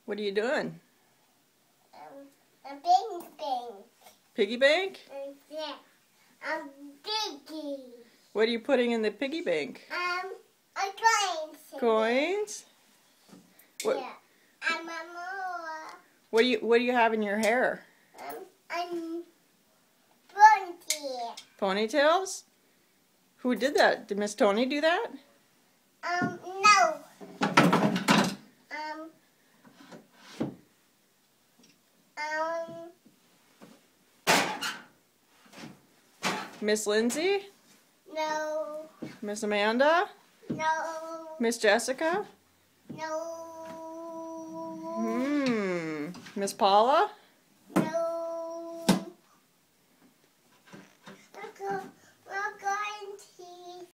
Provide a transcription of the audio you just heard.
What are you doing? A piggy bank. Piggy bank? Yeah, a piggy. What are you putting in the piggy bank? Coins. Coins? What, Yeah, and more. what do you have in your hair? Ponytail. Ponytails? Who did that? Did Miss Tony do that? No. Miss Lindsay? No. Miss Amanda? No. Miss Jessica? No. Miss Paula?